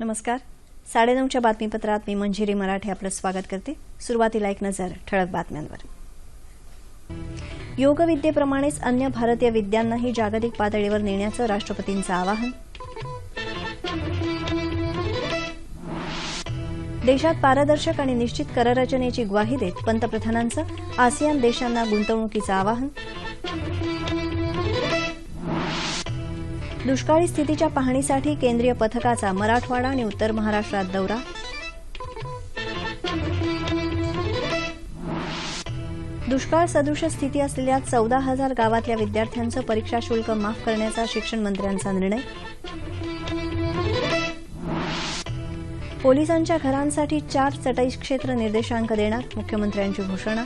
नमस्कार. 9:30च्या बातमीपत्रात मी मंजिरी मराठे आपलं स्वागत करते. सुरुवातीला एक नजर ठळक बातम्यांवर. योगविद्येप्रमाणेच अन्य भारतीय विद्यांनाही जागतिक पातळीवर नेण्याचं राष्ट्रपतींचं आवाहन. देशात पारदर्शक आणि निश्चित कररचनेची ग्वाही देत पंतप्रधानांचं आसियान देशांना गुंतवणुकीचं आवाहन. दुष्काळी स्थितीच्या पाहणीसाठी केंद्रीय पथकाचा मराठवाडा आणि उत्तर महाराष्ट्रात दौरा. दुष्काळ सदृश स्थिती असलेल्या 14,000 गावातल्या विद्यार्थ्यांचं परीक्षा शुल्क माफ करण्याचा शिक्षण मंत्र्यांचा निर्णय. पोलिसांच्या घरांसाठी 4 चटई क्षेत्र निर्देशांक देणार, मुख्यमंत्र्यांची घोषणा.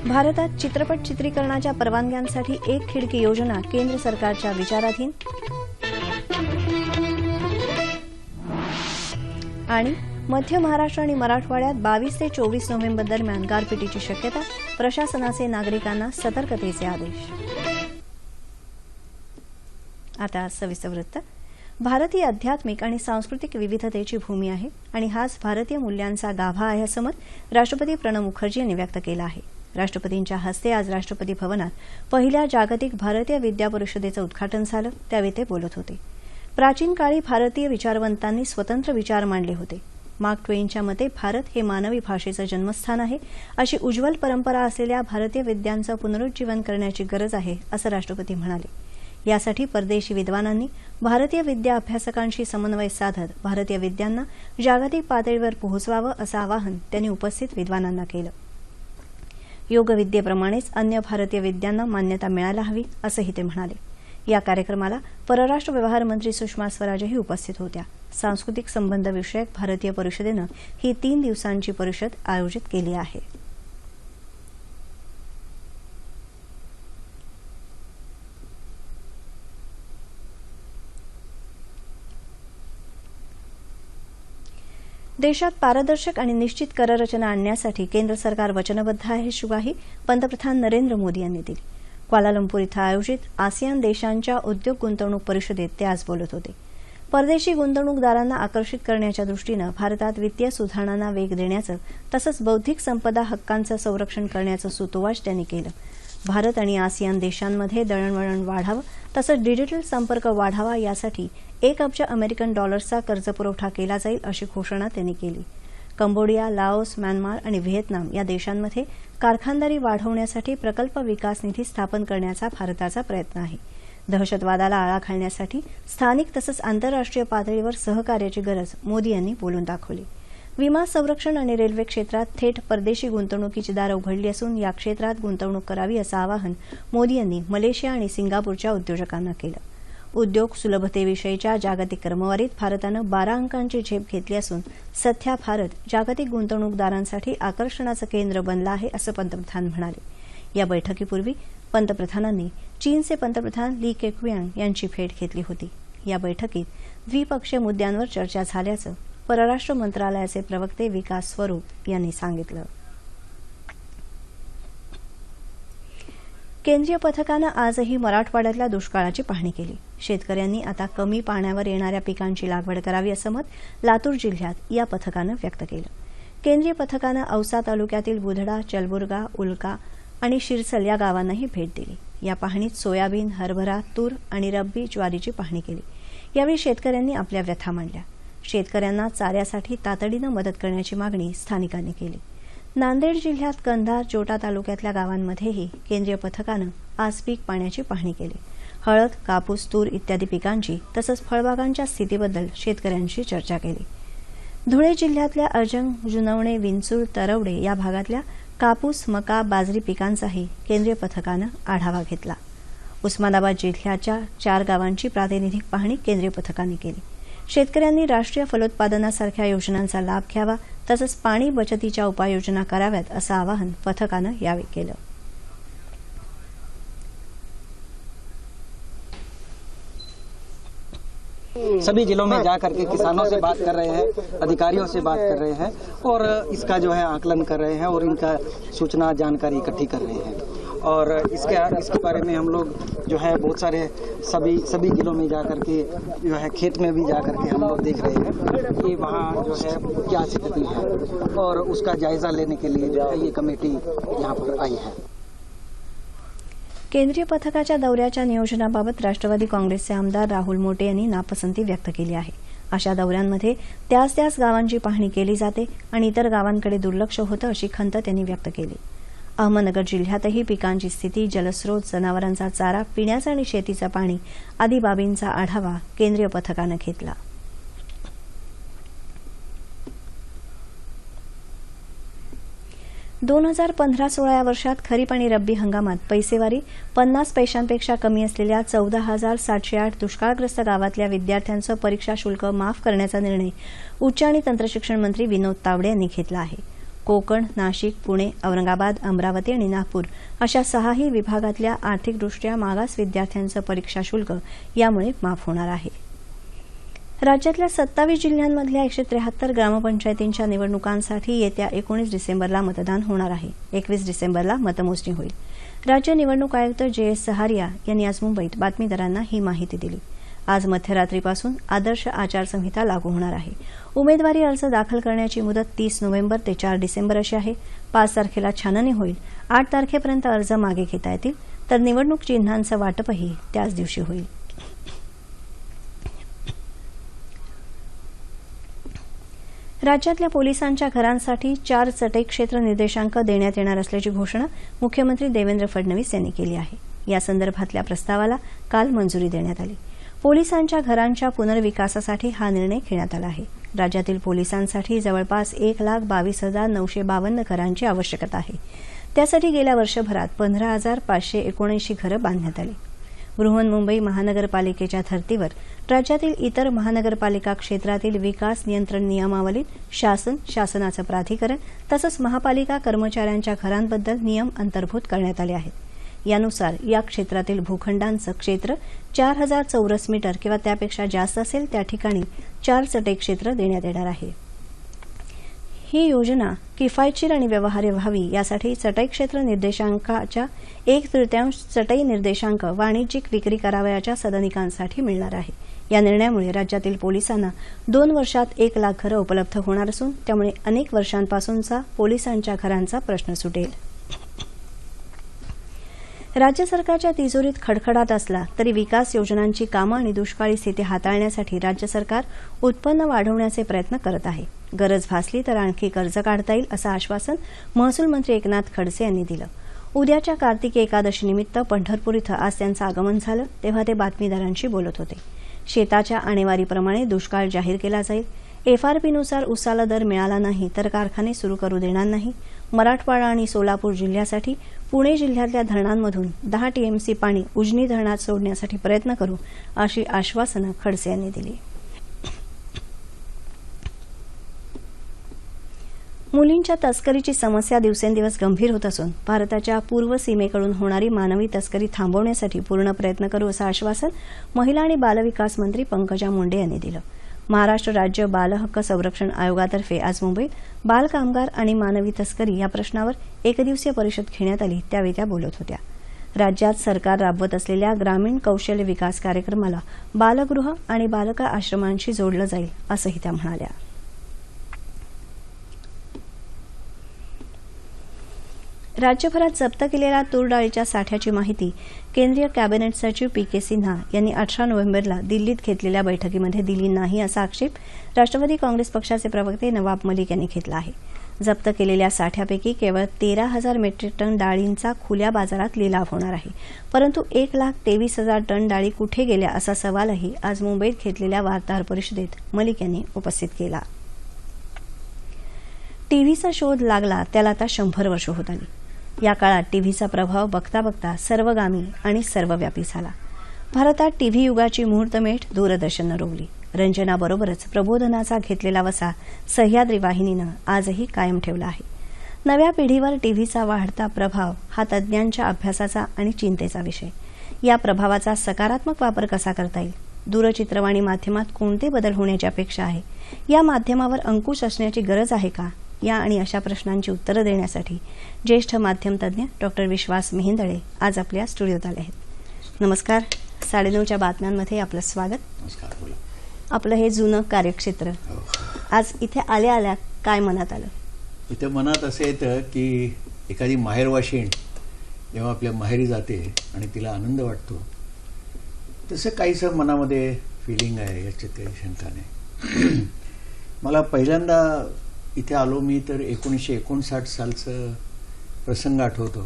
भारतात चित्रपट चित्रीकरणाच्या परवानग्यांसाठी एक खिडकी योजना केंद्र सरकारच्या विचाराधीन. आणि मध्य महाराष्ट्र आणि मराठवाड्यात 22 ते 24 नोव्हेंबर दरम्यान गारपिटीची शक्यता, प्रशासनाचे नागरिकांना सतर्कतेचे आदेश. आता सविस्तर वृत्त. भारतीय आध्यात्मिक आणि सांस्कृतिक विविधतेची भूमी आहे आणि हाच भारतीय मूल्यांचा गाभा आहे असं मत राष्ट्रपती प्रणव मुखर्जी यांनी व्यक्त केलं आहे. राष्ट्रपतींच्या हस्ते आज राष्ट्रपती भवनात पहिल्या जागतिक भारतीय विद्या परिषदेचं उद्घाटन झालं, त्यावेळी ते बोलत होते. प्राचीन काळी भारतीय विचारवंतांनी स्वतंत्र विचार मांडले होते. मार्क ट्वेनच्या मते भारत हे मानवी भाषेचं जन्मस्थान आहे. अशी उज्ज्वल परंपरा असलेल्या भारतीय विद्यांचं पुनरुज्जीवन करण्याची गरज आहे असं राष्ट्रपती म्हणाले. यासाठी परदेशी विद्वानांनी भारतीय विद्या अभ्यासकांशी समन्वय साधत भारतीय विद्यांना जागतिक पातळीवर पोहोचवावं असं आवाहन त्यांनी उपस्थित विद्वानांना केलं. योगविद्येप्रमाणेच अन्य भारतीय विद्यांना मान्यता मिळायला हवी असंही ते म्हणाले. या कार्यक्रमाला परराष्ट्र व्यवहार मंत्री सुषमा स्वराजही उपस्थित होत्या. सांस्कृतिक संबंध विषयक भारतीय परिषदेनं ही 3 दिवसांची परिषद आयोजित केली आहे. देशात पारदर्शक आणि निश्चित कररचना आणण्यासाठी केंद्र सरकार वचनबद्ध आहे अशी ग्वाही पंतप्रधान नरेंद्र मोदी यांनी दिली. क्वालालंपूर इथं आयोजित आसियान देशांच्या उद्योग गुंतवणूक परिषदेत ते आज बोलत होते. परदेशी गुंतवणूकदारांना आकर्षित करण्याच्या दृष्टीनं भारतात वित्तीय सुधारणांना वेग देण्याचं तसंच बौद्धिक संपदा हक्कांचं संरक्षण करण्याचं सूतोवाच त्यांनी केलं. भारत आणि आसियान देशांमध्ये दळणवळण वाढावं तसंच डिजिटल संपर्क वाढावा यासाठी 1 अब्ज अमेरिकन डॉलर्सचा कर्जपुरवठा केला जाईल अशी घोषणा त्यांनी केली. कंबोडिया, लाओस, म्यानमार आणि व्हिएतनाम या देशांमध्ये कारखानदारी वाढवण्यासाठी प्रकल्प विकास निधी स्थापन करण्याचा भारताचा प्रयत्न आहे. दहशतवादाला आळा घालण्यासाठी स्थानिक तसंच आंतरराष्ट्रीय पातळीवर सहकार्याची गरज मोदी यांनी बोलून दाखवली. विमा संरक्षण आणि रेल्वे क्षेत्रात थेट परदेशी गुंतवणुकीची दारं उघडली असून या क्षेत्रात गुंतवणूक करावी असं आवाहन मोदी यांनी मलेशिया आणि सिंगापूरच्या उद्योजकांना केलं. उद्योग सुलभतेविषयीच्या जागतिक क्रमवारीत भारतानं 12 अंकांची झेप घेतली असून सध्या भारत जागतिक गुंतवणूकदारांसाठी आकर्षणाचं केंद्र बनलं आहे असं पंतप्रधान म्हणाले. या बैठकीपूर्वी पंतप्रधानांनी चीनचे पंतप्रधान ली केक्वियांग यांची भेट घेतली होती. या बैठकीत द्विपक्षीय मुद्द्यांवर चर्चा झाल्याचं परराष्ट्र मंत्रालयाचे प्रवक्ते विकास स्वरूप यांनी सांगितलं. केंद्रीय पथकानं आजही मराठवाड्यातल्या दुष्काळाची पाहणी केली. शेतकऱ्यांनी आता कमी पाण्यावर येणाऱ्या पिकांची लागवड करावी असं मत लातूर जिल्ह्यात या पथकानं व्यक्त केलं. केंद्रीय पथकानं औसा तालुक्यातील बुधडा, चलबुर्गा, उल्का आणि शिरसल या गावांनाही भेट दिली. या पाहणीत सोयाबीन, हरभरा, तूर आणि रब्बी ज्वारीची पाहणी केली. यावेळी शेतकऱ्यांनी आपल्या व्यथा मांडल्या. शेतकऱ्यांना चाऱ्यासाठी तातडीनं मदत करण्याची मागणी स्थानिकांनी केली. नांदेड जिल्ह्यात कंधार, जोटा तालुक्यातल्या गावांमध्येही केंद्रीय पथकानं आज पीक पाण्याची पाहणी केली. हळद, कापूस, तूर इत्यादी पिकांची तसंच फळबागांच्या स्थितीबद्दल शेतकऱ्यांशी चर्चा केली. धुळे जिल्ह्यातल्या अर्जंग, जुनवणे, विंचूर, तरवडे या भागातल्या कापूस, मका, बाजरी पिकांचाही केंद्रीय पथकानं आढावा घेतला. उस्मानाबाद जिल्ह्याच्या 4 गावांची प्रातिनिधिक पाहणी केंद्रीय पथकाने केली. शेतकऱ्यांनी राष्ट्रीय फलोत्पादनासारख्या योजनांचा लाभ घ्यावा तसंच पाणी बचतीच्या उपाययोजना कराव्यात असं आवाहन पथकानं यावेळी केलं. सभी जिलों में जा करके किसानों से बात कर रहे हैं, अधिकारियों से बात कर रहे हैं और इसका जो है आकलन कर रहे हैं और इनका सूचना जानकारी इकट्ठी कर रहे हैं। और इसके बारे में हम लोग जो है बहुत सारे सभी जिलों में जा करके जो है खेत में भी जा करके हम लोग देख रहे हैं कि वहाँ जो है क्या स्थिति है और उसका जायजा लेने के लिए जो है ये कमेटी यहाँ पर आई है। केंद्रीय पथकाच्या दौऱ्याच्या नियोजनाबाबत राष्ट्रवादी काँग्रेसचे आमदार राहुल मोटे यांनी नापसंती व्यक्त केली आहे। अशा दौऱ्यांमध्ये त्याच गावांची पाहणी केली जाते आणि इतर गावांकडे दुर्लक्ष होतं अशी खंत त्यांनी व्यक्त केली। अहमदनगर जिल्ह्यातही पिकांची स्थिती, जलस्रोत, जनावरांचा चारा, पिण्याचं आणि शेतीचं पाणी आदी बाबींचा आढावा केंद्रीय पथकानं घेतला। 2015-16 या वर्षात खरीप आणि रब्बी हंगामात पैसेवारी 50 पैशांपेक्षा कमी असलेल्या 14,708 दुष्काळग्रस्त गावातल्या विद्यार्थ्यांचं परीक्षा शुल्क माफ करण्याचा निर्णय उच्च आणि तंत्रशिक्षण मंत्री विनोद तावडे यांनी घेतला आहे। कोकण, नाशिक, पुणे, औरंगाबाद, अमरावती आणि नागपूर अशा 6ही विभागातल्या आर्थिकदृष्ट्या मागास विद्यार्थ्यांचं परीक्षा शुल्क यामुळे माफ होणार आहे। राज्यातल्या 27 जिल्ह्यांमधल्या 173 ग्रामपंचायतींच्या निवडणुकांसाठी येत्या 19 डिसेंबरला मतदान होणार आहे। 21 डिसेंबरला मतमोजणी होईल। राज्य निवडणूक आयुक्त जे.एस. सहारिया यांनी आज मुंबईत बातमीदारांना ही माहिती दिली। आज मध्यरात्रीपासून आदर्श आचारसंहिता लागू होणार आहे। उमेदवारी अर्ज दाखल करण्याची मुदत 30 नोव्हेंबर ते 4 डिसेंबर अशी आहे। 5 तारखेला छाननी होईल। 8 तारखेपर्यंत अर्ज मागे घेता येतील, तर निवडणूक चिन्हांचं वाटपही त्याच दिवशी होईल। राज्यातल्या पोलिसांच्या घरांसाठी 4 चटई क्षेत्र निर्देशांक देण्यात येणार असल्याची घोषणा मुख्यमंत्री देवेंद्र फडणवीस यांनी केली आहे। या संदर्भातल्या प्रस्तावाला काल मंजुरी देण्यात आली। पोलिसांच्या घरांच्या पुनर्विकासासाठी हा निर्णय घेण्यात आला आहे। राज्यातील पोलिसांसाठी जवळपास 1,22,952 घरांची आवश्यकता आहे। त्यासाठी गेल्या वर्षभरात 15,579 घरं बांधण्यात आली। बृहन्मुंबई महानगरपालिकेच्या धर्तीवर राज्यातील इतर महानगरपालिका क्षेत्रातील विकास नियंत्रण नियमावलीत शासनाचं प्राधिकरण तसंच महापालिका कर्मचाऱ्यांच्या घरांबद्दल नियम अंतर्भूत करण्यात आले आहेत। यानुसार या क्षेत्रातील भूखंडांचं क्षेत्र 4,000 चौरस मीटर किंवा त्यापेक्षा जास्त असेल त्या ठिकाणी 4 चटई क्षेत्र देण्यात येणार आहे। ही योजना किफायतशीर आणि व्यवहार्य व्हावी यासाठी चटई क्षेत्र निर्देशांकाच्या 1/3 चटई निर्देशांक वाणिज्यिक विक्री करावयाच्या सदनिकांसाठी मिळणार आहे। या निर्णयामुळे राज्यातील पोलिसांना 2 वर्षात 1 लाख घरं उपलब्ध होणार असून त्यामुळे अनेक वर्षांपासूनचा पोलिसांच्या घरांचा प्रश्न सुटेल। राज्य सरकारच्या तिजोरीत खडखडाट असला तरी विकास योजनांची कामं आणि दुष्काळी स्थिती हाताळण्यासाठी राज्य सरकार उत्पन्न वाढवण्याचे प्रयत्न करत आहे। गरज भासली तर आणखी कर्ज काढता येईल असं आश्वासन महसूल मंत्री एकनाथ खडसे यांनी दिलं। उद्याच्या कार्तिकी एकादशीनिमित्त पंढरपूर इथं आज त्यांचं आगमन झालं तेव्हा ते बातमीदारांशी बोलत होते। शेताच्या आणेवारीप्रमाणे दुष्काळ जाहीर केला जाईल। एफआरपीनुसार उसाला दर मिळाला नाही तर कारखाने सुरू करू देणार नाही। मराठवाडा आणि सोलापूर जिल्ह्यासाठी पुणे जिल्ह्यातल्या धरणांमधून 10 टीएमसी पाणी उजनी धरणात सोडण्यासाठी प्रयत्न करू अशी आश्वासनं खडसे यांनी दिली। मुलींच्या तस्करीची समस्या दिवसेंदिवस गंभीर होत असून भारताच्या पूर्व सीमेकडून होणारी मानवी तस्करी थांबवण्यासाठी पूर्ण प्रयत्न करू असं आश्वासन महिला आणि बालविकास मंत्री पंकजा मुंडे यांनी दिलं। महाराष्ट्र राज्य बालहक्क संरक्षण आयोगातर्फे आज मुंबईत बाल कामगार आणि मानवी तस्करी या प्रश्नावर एकदिवसीय परिषद घेण्यात आली त्यावेळी त्या बोलत होत्या। राज्यात सरकार राबवत असलेल्या ग्रामीण कौशल्य विकास कार्यक्रमाला बालगृह आणि बालका आश्रमांशी जोडलं जाईल असंही त्या म्हणाल्या। राज्यभरात जप्त केलेल्या तूर डाळीच्या साठ्याची माहिती केंद्रीय कॅबिनेट सचिव पी.के. सिन्हा यांनी 18 नोव्हेंबरला दिल्लीत घेतलेल्या बैठकीमध्ये दिली नाही असा आक्षेप राष्ट्रवादी काँग्रेस पक्षाचे प्रवक्ते नवाब मलिक यांनी घेतला आहे। जप्त केलेल्या साठ्यापैकी केवळ 13,000 मेट्रिक टन डाळींचा खुल्या बाजारात लिलाव होणार आहे, परंतु 1,23,000 टन डाळी कुठे गेल्या असा सवालही आज मुंबईत घेतलेल्या वार्ताहर परिषदेत मलिक यांनी उपस्थित केला। टीव्हीचा शोध लागला त्याला आता 100 वर्ष होत आली। या काळात टीव्हीचा प्रभाव बघता बघता सर्वगामी आणि सर्वव्यापी झाला। भारतात टीव्ही युगाची मुहूर्तमेढ दूरदर्शननं रोवली। रंजनाबरोबरच प्रबोधनाचा घेतलेला वसा सह्याद्री वाहिनीनं आजही कायम ठेवला आहे। नव्या पिढीवर टीव्हीचा वाढता प्रभाव हा तज्ज्ञांच्या अभ्यासाचा आणि चिंतेचा विषय। या प्रभावाचा सकारात्मक वापर कसा करता येईल? दूरचित्रवाणी माध्यमात कोणते बदल होण्याची अपेक्षा आहे? या माध्यमावर अंकुश असण्याची गरज आहे का? या आणि अशा प्रश्नांची उत्तरं देण्यासाठी ज्येष्ठ माध्यम तज्ज्ञ डॉक्टर विश्वास मेहेंदळे आज आपल्या स्टुडिओत आले आहेत. नमस्कार. 9:30च्या बातम्यांमध्ये आपलं स्वागत. नमस्कार. बोला. आपलं हे जुनं कार्यक्षेत्र, आज इथे आल्या आल्या काय मनात आलं? इथे मनात असं येतं की एखादी माहेरवाशीण जेव्हा आपल्या माहेरी जाते आणि तिला आनंद वाटतो, तसं काहीसं मनामध्ये फिलिंग आहे, याच्यात काही शंका नाही. मला पहिल्यांदा इथे आलो मी तर 1959 सालचं प्रसंग आठवतो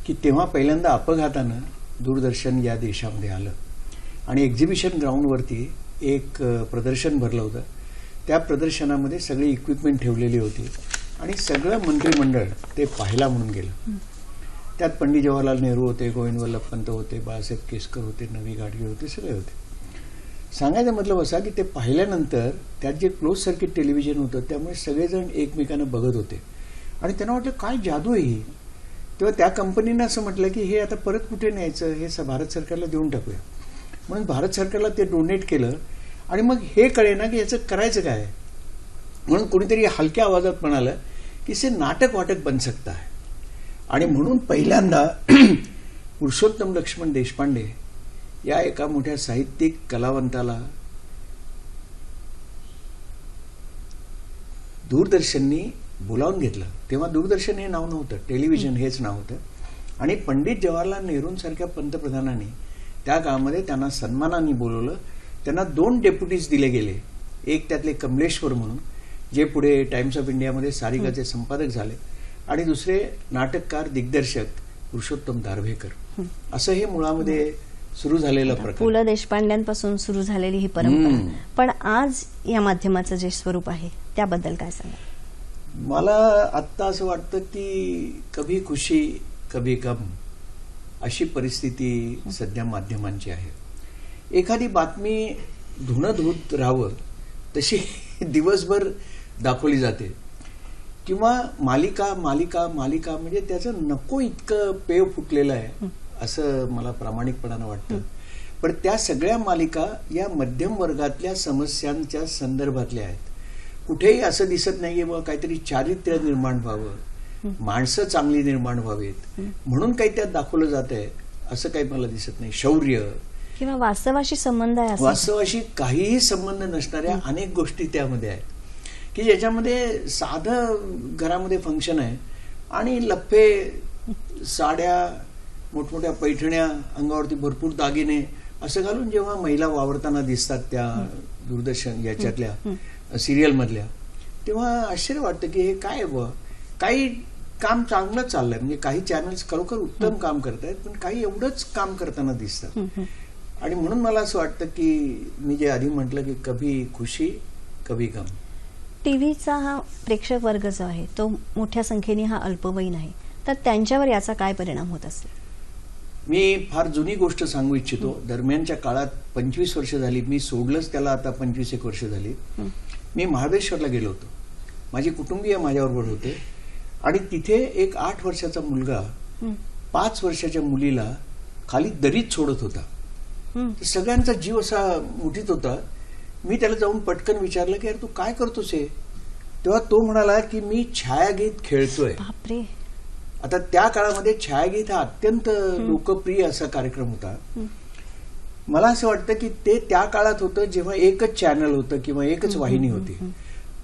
की तेव्हा पहिल्यांदा अपघातानं दूरदर्शन या देशामध्ये आलं आणि एक्झिबिशन ग्राउंडवरती एक प्रदर्शन भरलं होतं. त्या प्रदर्शनामध्ये सगळी इक्विपमेंट ठेवलेली होती आणि सगळं मंत्रिमंडळ ते पाहायला म्हणून गेलं. त्यात पंडित जवाहरलाल नेहरू होते, गोविंद वल्लभ पंत होते, बाळासाहेब केसकर होते, नवी गाडगे होते, सगळे होते. सांगायचं मतलब असा की ते पाहिल्यानंतर त्यात जे क्लोज सर्किट टेलिव्हिजन होतं त्यामुळे सगळेजण एकमेकांना बघत होते आणि त्यांना वाटलं काय जादू आहे ही. तेव्हा त्या कंपनीनं असं म्हटलं की हे आता परत कुठे न्यायचं, हे भारत सरकारला देऊन टाकूया. म्हणून भारत सरकारला ते डोनेट केलं आणि मग हे कळेना की याचं करायचं काय. म्हणून कोणीतरी हलक्या आवाजात म्हणालं की से नाटक वाटक बन सकता है. आणि म्हणून पहिल्यांदा पुरुषोत्तम लक्ष्मण देशपांडे या एका मोठ्या साहित्यिक कलावंताला दूरदर्शननी बोलावून घेतलं. तेव्हा दूरदर्शन हे नाव नव्हतं, टेलिव्हिजन हेच नाव होतं. आणि पंडित जवाहरलाल नेहरूंसारख्या पंतप्रधानांनी त्या काळामध्ये त्यांना सन्मानाने बोलवलं. त्यांना 2 डेप्युटीज दिले गेले. एक त्यातले कमलेश्वर म्हणून, जे पुढे टाइम्स ऑफ इंडियामध्ये सारिकाचे संपादक झाले, आणि दुसरे नाटककार दिग्दर्शक पुरुषोत्तम दारव्हेकर. असं हे मुळामध्ये सुरू झालेलं प्रकार. पु ल देशपांड्यांपासून सुरू झालेली ही परंपरा. पण आज या माध्यमाचं जे स्वरूप आहे त्याबद्दल काय सांगा? मला आत्ता असं वाटतं की कभी खुशी कभी गम अशी परिस्थिती सध्या माध्यमांची आहे. एखादी बातमी धुणं धुत राहावं तशी दिवसभर दाखवली जाते, किंवा मालिका मालिका मालिका म्हणजे त्याचं नको इतकं पेव फुटलेलं आहे असं मला प्रामाणिकपणानं वाटतं. पण त्या सगळ्या मालिका या मध्यम वर्गातल्या समस्यांच्या संदर्भातल्या आहेत. कुठेही असं दिसत नाहीये बघ काहीतरी चारित्र्य निर्माण व्हावं, माणसं चांगली निर्माण व्हावीत म्हणून काही त्यात दाखवलं जात आहे असं काही मला दिसत नाही. शौर्य किंवा वास्तवाशी संबंध आहे, वास्तवाशी काहीही संबंध नसणाऱ्या अनेक गोष्टी त्यामध्ये आहेत की ज्याच्यामध्ये साधं घरामध्ये फंक्शन आहे आणि लफ्फे, साड्या, मोठमोठ्या पैठण्या, अंगावरती भरपूर दागिने असं घालून जेव्हा महिला वावरताना दिसतात त्या दूरदर्शन याच्यातल्या सिरियल मधल्या, तेव्हा आश्चर्य वाटतं की हे काय बुवा. काही काम चांगलं चाललंय, म्हणजे काही चॅनल्स खरोखर उत्तम काम करतायत, पण काही एवढंच काम करताना दिसतात. आणि म्हणून मला असं वाटतं की मी जे आधी म्हटलं की कभी खुशी कभी गम. टीव्हीचा हा प्रेक्षक वर्ग जो आहे तो मोठ्या संख्येने हा अल्पवयीन आहे, तर त्यांच्यावर याचा काय परिणाम होत असेल? मी फार जुनी गोष्ट सांगू इच्छितो. दरम्यानच्या काळात 25 वर्ष झाली, मी सोडलंच त्याला आता 25 वर्ष झाली. मी महाबळेश्वरला गेलो होतो. माझी कुटुंबीय माझ्याबरोबर होते आणि तिथे एक 8 वर्षाचा मुलगा 5 वर्षाच्या मुलीला खाली दरीत सोडत होता. सगळ्यांचा जीव असा मुठीत होता. मी त्याला जाऊन पटकन विचारलं की यार तू काय करतोस हे? तेव्हा तो म्हणाला की मी छायागीत खेळतोय. बापरे. आता त्या काळामध्ये छायागीत हा अत्यंत लोकप्रिय असा कार्यक्रम होता. मला असं वाटतं की ते त्या काळात होतं जेव्हा एकच चॅनल होतं किंवा एकच वाहिनी होती.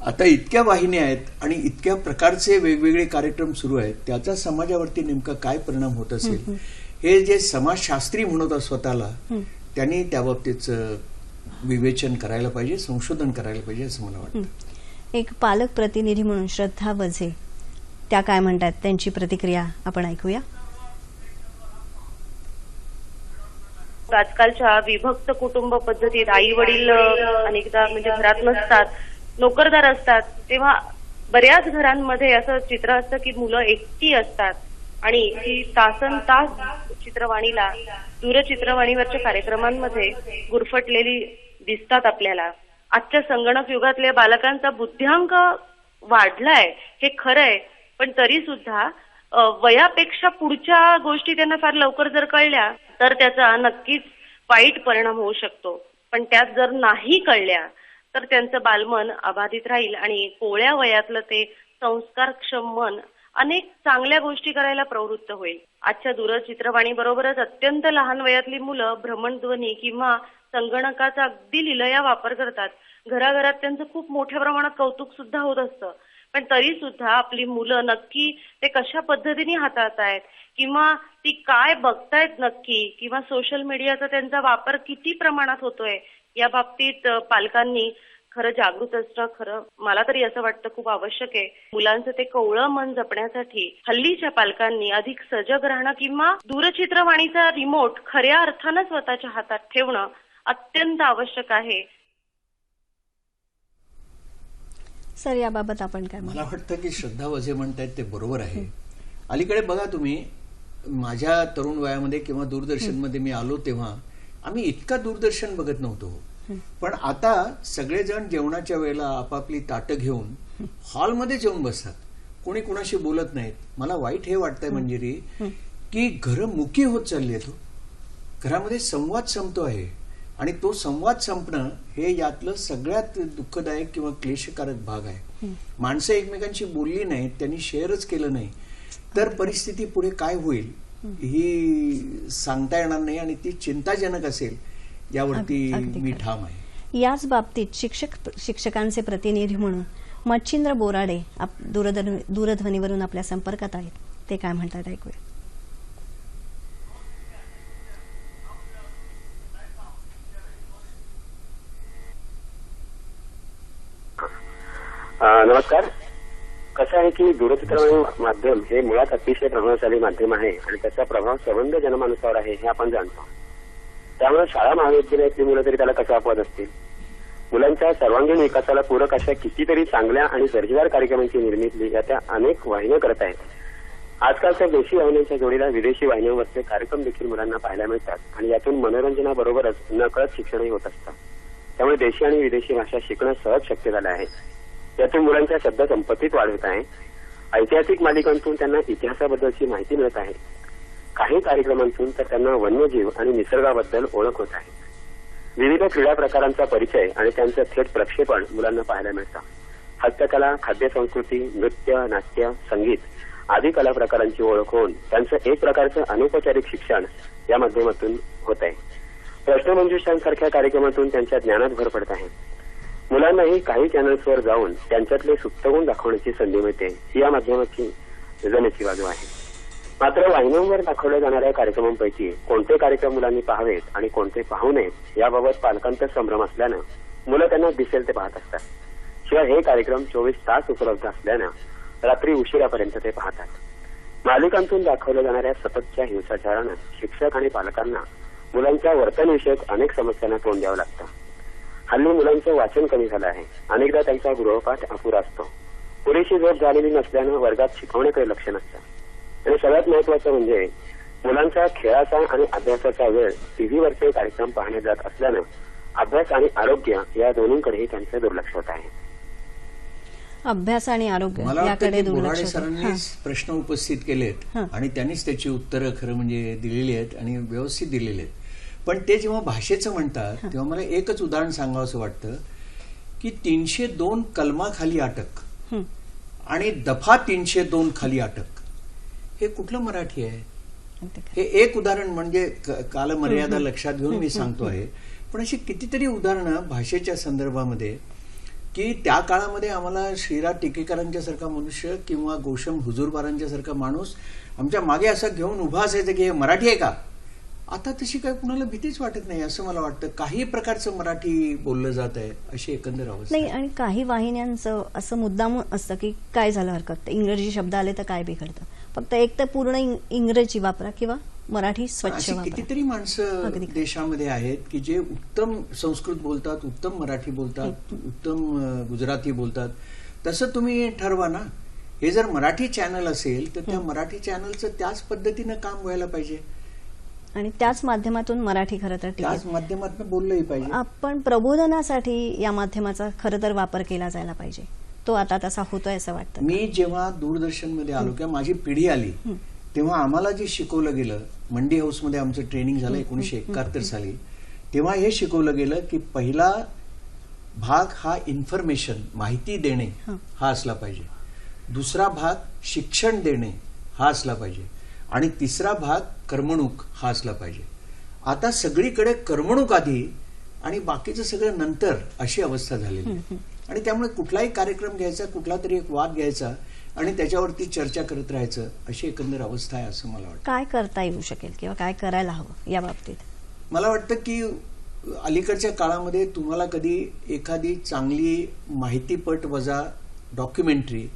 आता इतक्या वाहिन्या आहेत आणि इतक्या प्रकारचे वेगवेगळे कार्यक्रम सुरू आहेत, त्याचा समाजावरती नेमका काय परिणाम होत असेल हे जे समाजशास्त्री म्हणत स्वतःला, त्यांनी त्याबाबतीचं विवेचन करायला पाहिजे, संशोधन करायला पाहिजे असं मला वाटतं. एक पालक प्रतिनिधी म्हणून श्रद्धा वझे त्या काय म्हणतात त्यांची प्रतिक्रिया आपण ऐकूया. आजकालच्या विभक्त कुटुंब पद्धतीत आई वडील अनेकदा म्हणजे घरात नसतात, नोकरदार असतात, तेव्हा बऱ्याच घरांमध्ये असं चित्र असतं की मुलं एकटी असतात आणि ती तासनतास चित्रवाणीला, दूरचित्रवाणीवरच्या कार्यक्रमांमध्ये गुरफटलेली दिसतात आपल्याला. आजच्या संगणक युगातल्या बालकांचा बुद्ध्यांक वाढलाय हे खरंय, पण तरी सुद्धा वयापेक्षा पुढच्या गोष्टी त्यांना फार लवकर जर कळल्या तर त्याचा नक्कीच वाईट परिणाम होऊ शकतो. पण त्यात जर नाही कळल्या तर त्यांचं बालमन अबाधित राहील आणि कोवळ्या वयातलं ते संस्कारक्षम मन अनेक चांगल्या गोष्टी करायला प्रवृत्त होईल. आजच्या दूरचित्रवाणी बरोबरच अत्यंत लहान वयातली मुलं भ्रमणध्वनी किंवा संगणकाचा अगदी लिलया वापर करतात. घराघरात त्यांचं खूप मोठ्या प्रमाणात कौतुक सुद्धा होत असतं. पण तरी सुद्धा आपली मुलं नक्की ते कशा पद्धतीने हाताळतायत किंवा ती काय बघतायत नक्की किंवा सोशल मीडियाचा त्यांचा वापर किती प्रमाणात होतोय या बाबतीत पालकांनी खरं जागृत असणं खरं मला तरी असं वाटतं खूप आवश्यक आहे. मुलांचं ते कवळं मन जपण्यासाठी हल्लीच्या पालकांनी अधिक सजग राहणं किंवा दूरचित्रवाणीचा रिमोट खऱ्या अर्थानं स्वतःच्या हातात ठेवणं अत्यंत आवश्यक आहे. सर, याबाबत आपण काय मला वाटतं की श्रद्धा वझे म्हणतायत ते बरोबर आहे. अलीकडे बघा तुम्ही, माझ्या तरुण वयामध्ये किंवा दूरदर्शनमध्ये मी आलो तेव्हा आम्ही इतका दूरदर्शन बघत नव्हतो. पण आता सगळेजण जेवणाच्या वेळेला आपापली ताटं घेऊन हॉलमध्ये जेवून बसतात. कोणी कुणाशी बोलत नाहीत. मला वाईट हे वाटतंय मंजिरी की घरं मुकी होत चालली आहेत. घरामध्ये संवाद संपतो आहे आणि तो संवाद संपणं हे यातलं सगळ्यात दुःखदायक किंवा क्लेशकारक भाग आहे. माणसं एकमेकांशी बोलली नाहीत, त्यांनी शेअरच केलं नाही तर परिस्थिती पुढे काय होईल ही सांगता येणार नाही आणि ती चिंताजनक असेल यावरती मी ठाम आहे. याच बाबतीत शिक्षकांचे प्रतिनिधी म्हणून मच्छिंद्र बोराडे दूरध्वनीवरून आपल्या संपर्कात आहेत. ते काय म्हणतात ऐकूया. नमस्कार. कसं आहे की दूरचित्रवाणी माध्यम हे मुळात अतिशय प्रभावशाली माध्यम आहे आणि त्याचा प्रभाव संबंध जन्मानुसार आहे हे आपण जाणतो. त्यामुळे शाळा महाविद्यालयातली मुलं तरी त्याला कसं अपवाद असतील. मुलांच्या सर्वांगीण विकासाला पूरक अशा कितीतरी चांगल्या आणि दर्जेदार कार्यक्रमांची निर्मिती या त्या अनेक वाहिन्या करत आहेत. आजकाल तर देशी वाहिन्यांच्या जोडीला विदेशी वाहिन्यांवरचे कार्यक्रम देखील मुलांना पाहायला मिळतात आणि यातून मनोरंजनाबरोबरच नकळत शिक्षणही होत असतं. त्यामुळे देशी आणि विदेशी भाषा शिकणं सहज शक्य झालं आहे. यातून मुलांच्या शब्द संपत्तीत वाढ होत आहे. ऐतिहासिक मालिकांतून त्यांना इतिहासाबद्दलची माहिती मिळत आहे. काही कार्यक्रमांतून तर त्यांना वन्यजीव आणि निसर्गाबद्दल ओळख होत आहे. विविध क्रीडा प्रकारांचा परिचय आणि त्यांचं थेट प्रक्षेपण मुलांना पाहायला मिळतं. हस्तकला, खाद्यसंस्कृती, नृत्य, नाट्य, संगीत आदी कला प्रकारांची ओळख होऊन त्यांचं एक प्रकारचं अनौपचारिक शिक्षण या माध्यमातून होत आहे. प्रश्नमंजुषांसारख्या कार्यक्रमातून त्यांच्या ज्ञानात भर पडत आहे. मुलांनाही काही चॅनल्सवर जाऊन त्यांच्यातले सुप्त गुण दाखवण्याची संधी मिळते. ही या माध्यमाची जमेची बाजू आहे. मात्र वाहिन्यांवर दाखवल्या जाणाऱ्या कार्यक्रमांपैकी कोणते कार्यक्रम मुलांनी पाहावेत आणि कोणते पाहू नयेत याबाबत पालकांचा संभ्रम असल्यानं मुलं त्यांना दिसेल ते पाहत असतात. शिवाय हे कार्यक्रम 24 तास उपलब्ध असल्यानं रात्री उशिरापर्यंत ते पाहतात. मालिकांतून दाखवल्या जाणाऱ्या सततच्या हिंसाचारानं शिक्षक आणि पालकांना मुलांच्या वर्तनविषयक अनेक समस्यांना तोंड द्यावं लागतं. हल्ली मुलांचं वाचन कमी झालं आहे. अनेकदा त्यांचा गृहपाठ अपुरा असतो. पुरेशी झोप झालेली नसल्यानं वर्गात शिकवण्याकडे लक्ष नसतं. आणि सगळ्यात महत्वाचं म्हणजे मुलांचा खेळाचा आणि अभ्यासाचा वेळ टीव्हीवरचे कार्यक्रम पाहण्यात जात असल्यानं अभ्यास आणि आरोग्य या दोन्हीकडेही त्यांचं दुर्लक्ष होत आहे. अभ्यास आणि आरोग्य मला याकडे वाटतं की दुर्लक्ष बोराडे होतं. सरांनीच प्रश्न उपस्थित केलेत आणि त्यांनीच त्याची उत्तरं खरं म्हणजे दिलेली आहेत आणि व्यवस्थित दिलेली आहेत. पण ते जेव्हा भाषेचं म्हणतात तेव्हा मला एकच उदाहरण सांगावंसं वाटतं की 302 कलमाखाली अटक आणि दफा 302 खाली अटक हे कुठलं मराठी आहे? हे एक उदाहरण म्हणजे कालमर्यादा लक्षात घेऊन मी सांगतो आहे. पण अशी कितीतरी उदाहरणं भाषेच्या संदर्भामध्ये की त्या काळामध्ये आम्हाला श्रीराज टिकेकरांच्या सारखा मनुष्य किंवा गोशम हुजूरबारांच्या सारखा माणूस आमच्या मागे असं घेऊन उभा असायचं की हे मराठी आहे का? आता तशी काय कुणाला भीतीच वाटत नाही असं मला वाटतं. काही प्रकारचं मराठी बोललं जात आहे अशी एकंदर अवस्था नाही. आणि काही वाहिन्यांचं असं मुद्दाम असतं की काय झालं हरकत, इंग्रजी शब्द आले तर काय बिघडतं, फक्त एक तर पूर्ण इंग्रजी वापरा किंवा मराठी स्वच्छ अशी वापरा. कितीतरी माणसं देशामध्ये आहेत की जे उत्तम संस्कृत बोलतात, उत्तम मराठी बोलतात, उत्तम गुजराती बोलतात. तसं तुम्ही ठरवा ना. हे जर मराठी चॅनल असेल तर त्या मराठी चॅनलचं त्याच पद्धतीनं काम व्हायला पाहिजे आणि त्याच माध्यमातून मराठी खरं तर त्याच माध्यमातून बोललंही पाहिजे. आपण प्रबोधनासाठी या माध्यमाचा खरं तर वापर केला जायला पाहिजे. तो आता तसा होतोय असं वाटतं. मी जेव्हा दूरदर्शनमध्ये आलो किंवा माझी पिढी आली तेव्हा आम्हाला जे शिकवलं गेलं, मंडी हाऊसमध्ये आमचं ट्रेनिंग झालं 1971 साली, तेव्हा हे शिकवलं गेलं की पहिला भाग हा इन्फॉर्मेशन माहिती देणे हा असला पाहिजे. दुसरा भाग शिक्षण देणे हा असला पाहिजे आणि तिसरा भाग करमणूक हा असला पाहिजे. आता सगळीकडे करमणूक आधी आणि बाकीचं सगळं नंतर अशी अवस्था झालेली आहे. आणि त्यामुळे कुठलाही कार्यक्रम घ्यायचा, कुठला तरी एक वाद घ्यायचा आणि त्याच्यावरती चर्चा करत राहायचं, अशी एकंदर अवस्था आहे असं मला वाटतं. काय करता येऊ शकेल किंवा काय करायला हवं या बाबतीत? मला वाटतं की अलीकडच्या काळामध्ये तुम्हाला कधी एखादी चांगली माहितीपट वजा डॉक्युमेंटरी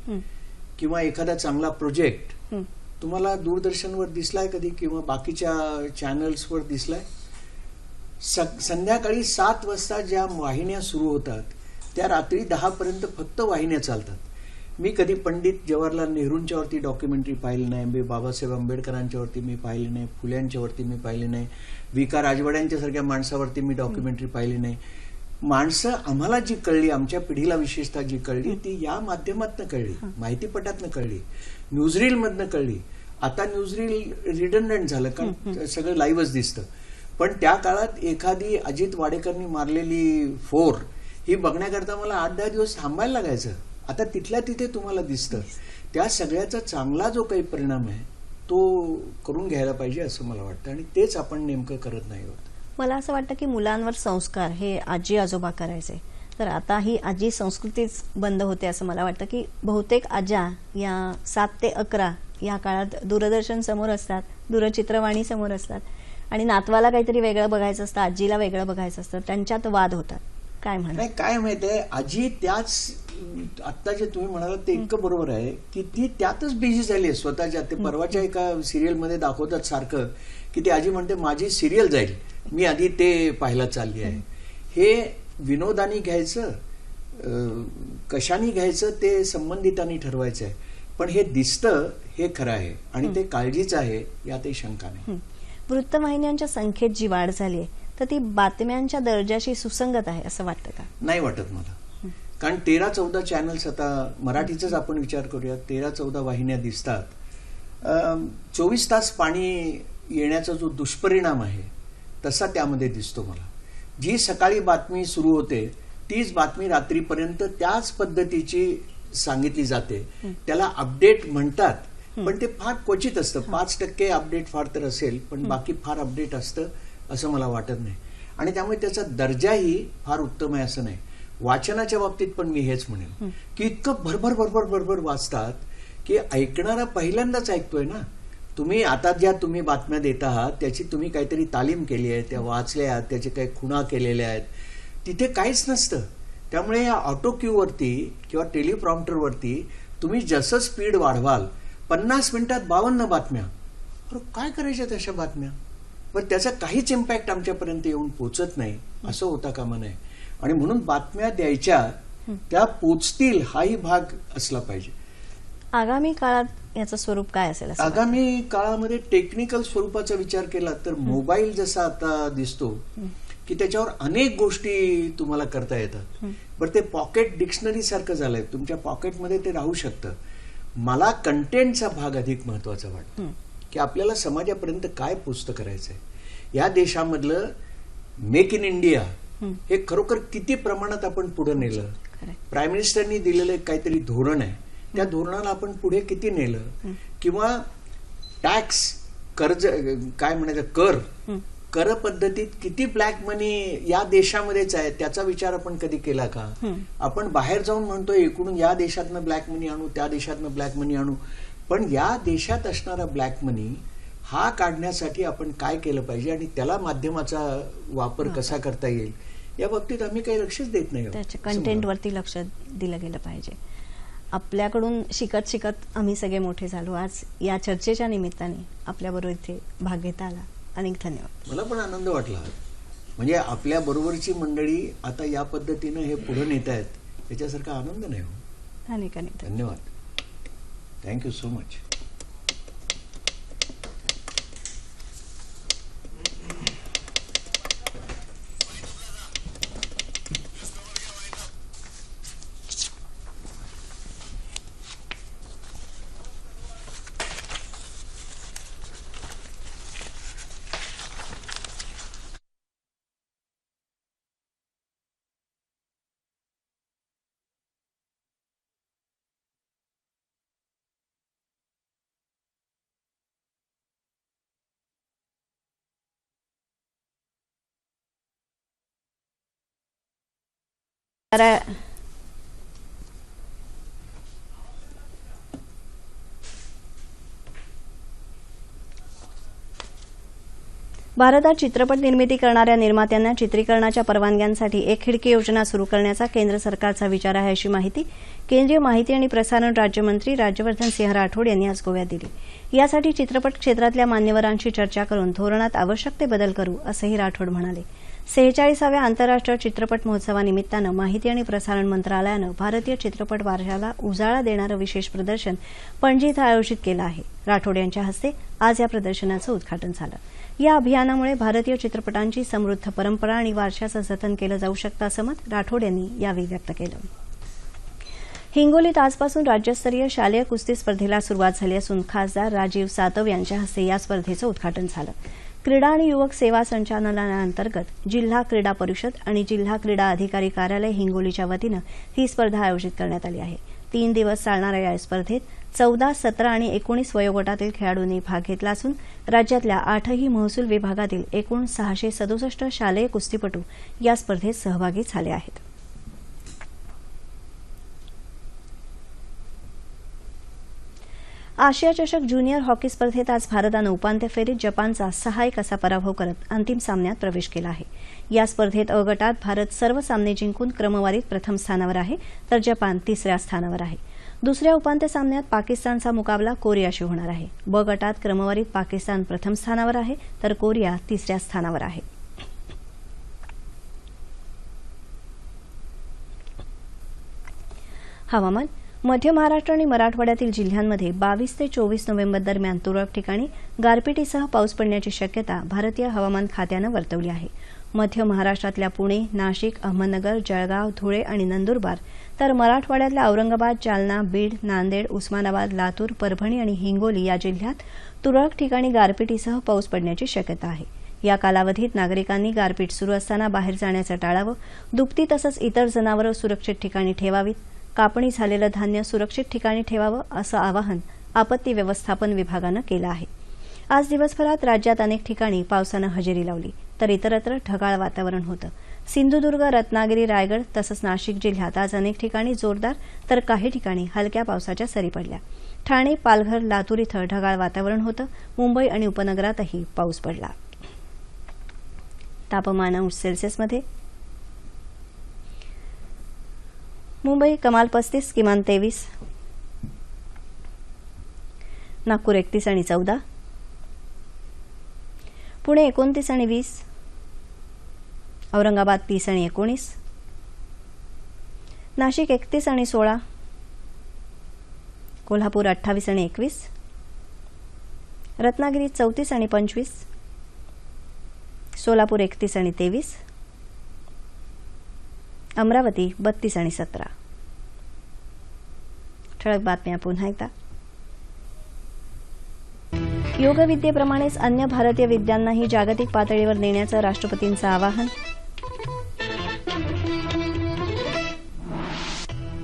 किंवा एखादा चांगला प्रोजेक्ट तुम्हाला दूरदर्शनवर दिसलाय कधी किंवा बाकीच्या चॅनल्सवर दिसलाय? संध्याकाळी 7 वाजता ज्या वाहिन्या सुरू होतात त्या रात्री 10 पर्यंत फक्त वाहिन्या चालतात. मी कधी पंडित जवाहरलाल नेहरूंच्या वरती डॉक्युमेंटरी पाहिली नाही, बाबासाहेब आंबेडकरांच्या वरती मी पाहिली नाही, फुल्यांच्या वरती मी पाहिली नाही, विका राजवाड्यांच्या सारख्या माणसावरती मी डॉक्युमेंटरी पाहिली नाही. माणसं आम्हाला जी कळली, आमच्या पिढीला विशेषतः जी कळली ती या माध्यमातून कळली, माहितीपटातनं कळली, न्यूजरीलमधनं कळली. आता न्यूजरील रिडंडंट झालं कारण सगळं लाईव्हच दिसतं. पण त्या काळात एखादी अजित वाडेकरनी मारलेली 4 ही बघण्याकरता मला 8-10 दिवस थांबायला लागायचं. आता तिथल्या तिथे तुम्हाला दिसतं. त्या सगळ्याचा चांगला जो काही परिणाम आहे तो करून घ्यायला पाहिजे असं मला वाटतं आणि तेच आपण नेमकं करत नाही आहोत. मला असं वाटतं की मुलांवर संस्कार हे आजी आजोबा करायचे, तर आता ही आजी संस्कृतीच बंद होते असं मला वाटतं. की बहुतेक आज्या या 7 ते 11 या काळात दूरदर्शन समोर असतात, दूरचित्रवाणी समोर असतात आणि नातवाला काहीतरी वेगळं बघायचं असतं, आजीला वेगळं बघायचं असतं, त्यांच्यात वाद होतात. काय म्हणा? नाही, काय माहितीये, आजी त्याच आता जे तुम्ही म्हणालात ते इतकं बरोबर आहे की ती त्यातच बिझी झाली आहे स्वतःच्या. ते परवाच्या एका सिरियलमध्ये दाखवतात सारखं की ती आजी म्हणते माझी सिरियल जाईल, मी आधी ते पाहायला चालली आहे. हे विनोदानी घ्यायचं, कशाने घ्यायचं ते संबंधितांनी ठरवायचं आहे. पण हे दिसतं हे खरं आहे आणि ते काळजीचं आहे, यातही शंका नाही. वृत्तवाहिन्यांच्या संख्येत जी वाढ झाली आहे तर ती बातम्यांच्या दर्जाशी सुसंगत आहे असं वाटतं का? नाही वाटत मला. कारण 13-14 चॅनल्स, आता मराठीचाच आपण विचार करूया, 13-14 वाहिन्या दिसतात. 24 तास पाणी येण्याचा जो दुष्परिणाम आहे तसा त्यामध्ये दिसतो मला. जी सकाळी बातमी सुरू होते तीच बातमी रात्रीपर्यंत त्याच पद्धतीची सांगितली जाते. त्याला अपडेट म्हणतात पण ते फार क्वचित असतं. 5% अपडेट फार तर असेल पण बाकी फार अपडेट असतं असं मला वाटत नाही. आणि त्यामुळे त्याचा दर्जाही फार उत्तम आहे असं नाही. वाचनाच्या बाबतीत पण मी हेच म्हणेन की इतकं भरभर भरभर भरभर वाचतात की ऐकणारा पहिल्यांदाच ऐकतोय ना. तुम्ही आता ज्या तुम्ही बातम्या देत आहात त्याची तुम्ही काहीतरी तालीम केली आहे, त्या वाचल्या आहेत, त्याचे काही खुणा केलेल्या आहेत, तिथे काहीच नसतं. त्यामुळे या ऑटो क्यूवरती किंवा टेलिप्रॉम्प्टरवरती तुम्ही जसं स्पीड वाढवाल 50 मिनिटात 52 बातम्या, काय करायच्या तशा बातम्या? पण त्याचा काहीच इम्पॅक्ट आमच्यापर्यंत येऊन पोचत नाही, असं होता कामा नये. आणि म्हणून बातम्या द्यायच्या त्या पोचतील हाही भाग असला पाहिजे. आगामी काळात याचं स्वरूप काय असेल? आगामी काळामध्ये टेक्निकल स्वरूपाचा विचार केला तर मोबाईल जसा आता दिसतो की त्याच्यावर अनेक गोष्टी तुम्हाला करता येतात. बरं, ते पॉकेट डिक्शनरी सारखं झालंय, तुमच्या पॉकेटमध्ये ते राहू शकतं. मला कंटेंटचा भाग अधिक महत्वाचा वाटतो की आपल्याला समाजापर्यंत काय पोस्ट करायचंय. या देशामधलं मेक इन इंडिया हे खरोखर किती प्रमाणात आपण पुढे नेलं. प्राईम मिनिस्टरनी दिलेलं काहीतरी धोरण आहे, त्या धोरणाला आपण पुढे किती नेलं. किंवा टॅक्स, कर्ज, काय म्हणायचं, कर पद्धतीत किती ब्लॅक मनी या देशामध्येच आहे त्याचा विचार आपण कधी केला का? आपण बाहेर जाऊन म्हणतोय इकडून या देशातनं ब्लॅक मनी आणू, त्या देशातनं ब्लॅक मनी आणू, पण या देशात असणारा ब्लॅक मनी हा काढण्यासाठी आपण काय केलं पाहिजे आणि त्याला माध्यमाचा वापर कसा करता येईल या बाबतीत आम्ही काही लक्षच देत नाही. त्याच्या कंटेंटवरती लक्ष दिलं गेलं पाहिजे. आपल्याकडून शिकत शिकत आम्ही सगळे मोठे झालो. आज या चर्चेच्या निमित्ताने आपल्याबरोबर इथे भाग घेता आला. अनेक धन्यवाद. मला पण आनंद वाटला. म्हणजे आपल्या बरोबरची मंडळी आता या पद्धतीनं हे पुढे नेत आहेत याच्यासारखा आनंद नाही हो. अनेक धन्यवाद. Thank you so much. भारतात चित्रपट निर्मिती करणाऱ्या निर्मात्यांना चित्रीकरणाच्या परवानग्यांसाठी एक खिडकी योजना सुरू करण्याचा केंद्र सरकारचा विचार आहे, अशी माहिती केंद्रीय माहिती आणि प्रसारण राज्यमंत्री राज्यवर्धन सिंह राठोड यांनी आज गोव्यात दिली। यासाठी चित्रपट क्षेत्रातल्या मान्यवरांशी चर्चा करून धोरणात आवश्यक ते बदल करू, असंही राठोड म्हणाले। 46व्या आंतरराष्ट्रीय चित्रपट महोत्सवानिमित्तानं माहिती आणि प्रसारण मंत्रालयानं भारतीय चित्रपट वारशाला उजाळा देणारं विशेष प्रदर्शन पणजी इथं आयोजित केलं आहे। राठोड यांच्या हस्ते आज या प्रदर्शनाचं उद्घाटन झालं। या अभियानामुळे भारतीय चित्रपटांची समृद्ध परंपरा आणि वारशाचं जतन केलं जाऊ शकतं, असं मत राठोड यांनी यावेळी व्यक्त केलं। हिंगोलीत आजपासून राज्यस्तरीय शालेय कुस्ती स्पर्धेला सुरुवात झाली असून खासदार राजीव सातव यांच्या हस्ते या स्पर्धेचं उद्घाटन झालं। क्रीडा आणि युवक सेवा संचालनालयाअंतर्गत जिल्हा क्रीडा परिषद आणि जिल्हा क्रीडा अधिकारी कार्यालय हिंगोलीच्या वतीनं ही स्पर्धा आयोजित करण्यात आली आहे। 3 दिवस चालणाऱ्या या स्पर्धेत 14, 17 आणि 19 वयोगटातील खेळाडूंनी भाग घेतला असून राज्यातल्या 8ही महसूल विभागातील एकूण 667 शालेय कुस्तीपटू या स्पर्धेत सहभागी झाले आहेत। आशिया चषक ज्युनियर हॉकी स्पर्धेत आज भारतानं उपांत्य फेरीत जपानचा 6-1 असा पराभव करत अंतिम सामन्यात प्रवेश केला आहे। या स्पर्धेत अ गटात भारत सर्व सामने जिंकून क्रमवारीत प्रथम स्थानावर आहे, तर जपान 3ऱ्या स्थानावर आहे। दुसऱ्या उपांत्य सामन्यात पाकिस्तानचा मुकाबला कोरियाशी होणार आहे। ब गटात क्रमवारीत पाकिस्तान प्रथम स्थानावर आहे, तर कोरिया 3ऱ्या स्थानावर आहे। हवामान। मध्य महाराष्ट्र आणि मराठवाड्यातील जिल्ह्यांमध्ये 22 ते 24 नोव्हेंबर दरम्यान तुरळक ठिकाणी गारपिटीसह पाऊस पडण्याची शक्यता भारतीय हवामान खात्यानं वर्तवली आहे। मध्य महाराष्ट्रातल्या पुणे, नाशिक, अहमदनगर, जळगाव, धुळे आणि नंदुरबार, तर मराठवाड्यातल्या औरंगाबाद, जालना, बीड, नांदेड, उस्मानाबाद, लातूर, परभणी आणि हिंगोली या जिल्ह्यात तुरळक ठिकाणी गारपिटीसह पाऊस पडण्याची शक्यता आहे। या कालावधीत नागरिकांनी गारपीट सुरू असताना बाहेर जाण्याचं टाळावं, दुभती तसंच इतर जनावरं सुरक्षित ठिकाणी ठेवावीत, कापणी झालेलं धान्य सुरक्षित ठिकाणी ठेवावं, असं आवाहन आपत्ती व्यवस्थापन विभागानं केलं आहे। आज दिवसभरात राज्यात अनेक ठिकाणी पावसानं हजेरी लावली, तर इतरत्र ढगाळ वातावरण होतं। सिंधुदुर्ग, रत्नागिरी, रायगड तसंच नाशिक जिल्ह्यात आज अनेक ठिकाणी जोरदार तर काही ठिकाणी हलक्या पावसाच्या सरी पडल्या। ठाणे, पालघर, लातूर इथं ढगाळ वातावरण होतं। मुंबई आणि उपनगरातही पाऊस पडला। तापमान अंश सेल्सिअसमध्ये मुंबई कमाल 35, किमान 23, नागपूर 31 आणि 14, पुणे 29 आणि 20, औरंगाबाद 30 आणि 19, नाशिक 31 आणि 16, कोल्हापूर 28 आणि 21, रत्नागिरी 34 आणि 25, सोलापूर 31 आणि 23, अमरावती 32 आणि 17। ठळक बातम्या पुन्हा एकदा। योगविद्येप्रमाणेच अन्य भारतीय विद्यांनाही जागतिक पातळीवर नेण्याचं राष्ट्रपतींचं आवाहन।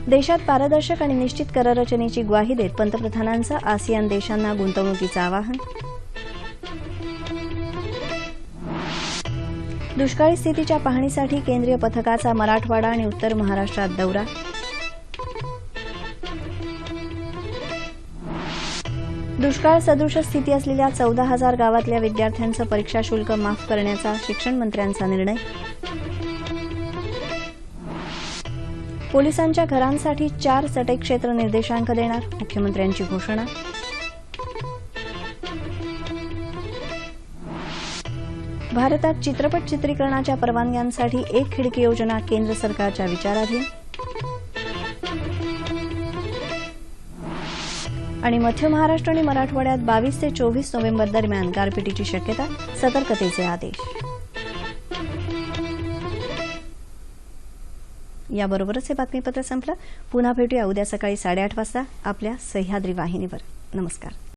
देशात पारदर्शक आणि निश्चित कररचनेची ग्वाही देत पंतप्रधानांचं आसियान देशांना गुंतवणुकीचं आवाहन। दुष्काळी स्थितीच्या पाहणीसाठी केंद्रीय पथकाचा मराठवाडा आणि उत्तर महाराष्ट्रात दौरा। दुष्काळ सदृश स्थिती असलेल्या 14,000 गावातल्या विद्यार्थ्यांचं परीक्षा शुल्क माफ करण्याचा शिक्षण मंत्र्यांचा निर्णय। पोलिसांच्या घरांसाठी 4 चटई क्षेत्र निर्देशांक देणार, मुख्यमंत्र्यांची घोषणा। भारतात चित्रपट चित्रीकरणाच्या परवानग्यांसाठी एक खिडकी योजना केंद्र सरकारच्या विचाराधीन। आणि मध्य महाराष्ट्र आणि मराठवाड्यात 22 ते 24 नोव्हेंबर दरम्यान गारपिटीची शक्यता, सतर्कतेचे आदेश। याबरोबरच हे बातमीपत्र संपलं। पुन्हा भेटूया उद्या सकाळी 8:30 वाजता आपल्या सह्याद्री वाहिनीवर। नमस्कार।